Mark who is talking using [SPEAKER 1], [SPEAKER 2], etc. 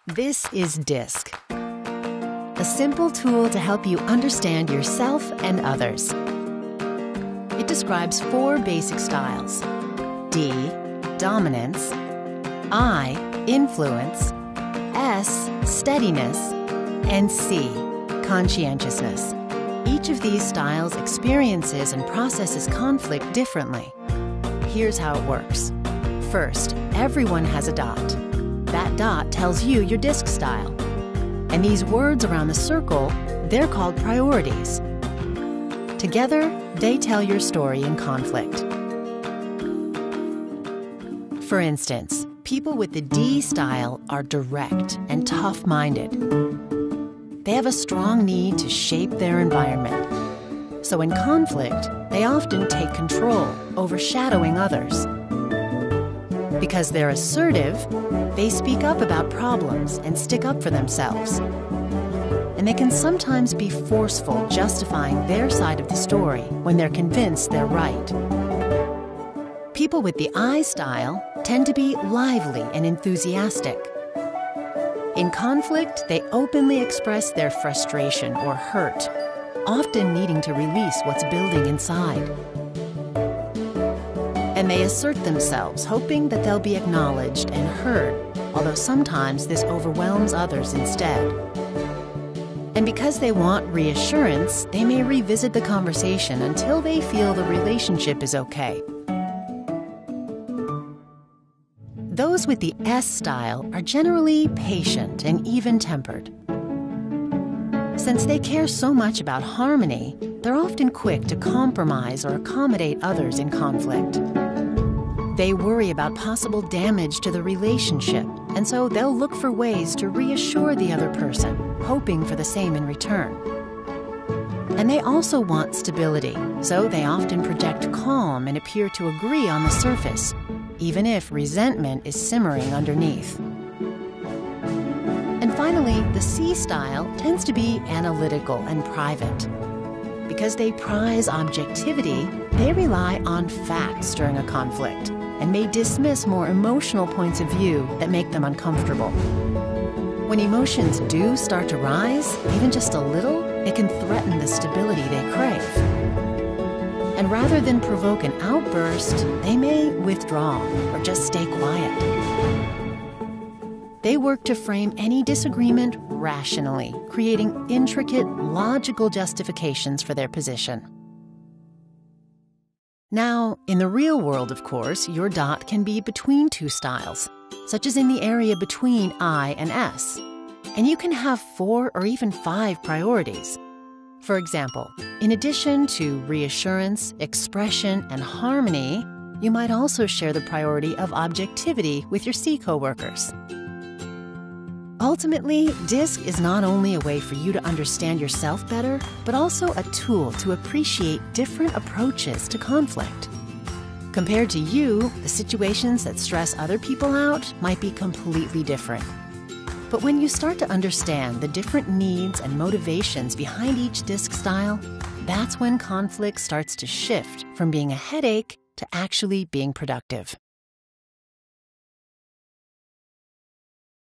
[SPEAKER 1] This is DiSC, a simple tool to help you understand yourself and others. It describes 4 basic styles: D, dominance; I, influence; S, steadiness; and C, conscientiousness. Each of these styles experiences and processes conflict differently. Here's how it works. First, everyone has a dot. That dot tells you your DiSC style. And these words around the circle, they're called priorities. Together, they tell your story in conflict. For instance, people with the D style are direct and tough-minded. They have a strong need to shape their environment. So in conflict, they often take control, overshadowing others. Because they're assertive, they speak up about problems and stick up for themselves. And they can sometimes be forceful, justifying their side of the story when they're convinced they're right. People with the I style tend to be lively and enthusiastic. In conflict, they openly express their frustration or hurt, often needing to release what's building inside. And they assert themselves, hoping that they'll be acknowledged and heard, although sometimes this overwhelms others instead. And because they want reassurance, they may revisit the conversation until they feel the relationship is okay. Those with the S style are generally patient and even-tempered. Since they care so much about harmony, they're often quick to compromise or accommodate others in conflict. They worry about possible damage to the relationship, and so they'll look for ways to reassure the other person, hoping for the same in return. And they also want stability, so they often project calm and appear to agree on the surface, even if resentment is simmering underneath. And finally, the C style tends to be analytical and private. Because they prize objectivity, they rely on facts during a conflict and may dismiss more emotional points of view that make them uncomfortable. When emotions do start to rise, even just a little, it can threaten the stability they crave. And rather than provoke an outburst, they may withdraw or just stay quiet. They work to frame any disagreement rationally, creating intricate, logical justifications for their position. Now, in the real world, of course, your dot can be between 2 styles, such as in the area between I and S. And you can have 4 or even 5 priorities. For example, in addition to reassurance, expression, and harmony, you might also share the priority of objectivity with your C coworkers. Ultimately, DiSC is not only a way for you to understand yourself better, but also a tool to appreciate different approaches to conflict. Compared to you, the situations that stress other people out might be completely different. But when you start to understand the different needs and motivations behind each DiSC style, that's when conflict starts to shift from being a headache to actually being productive.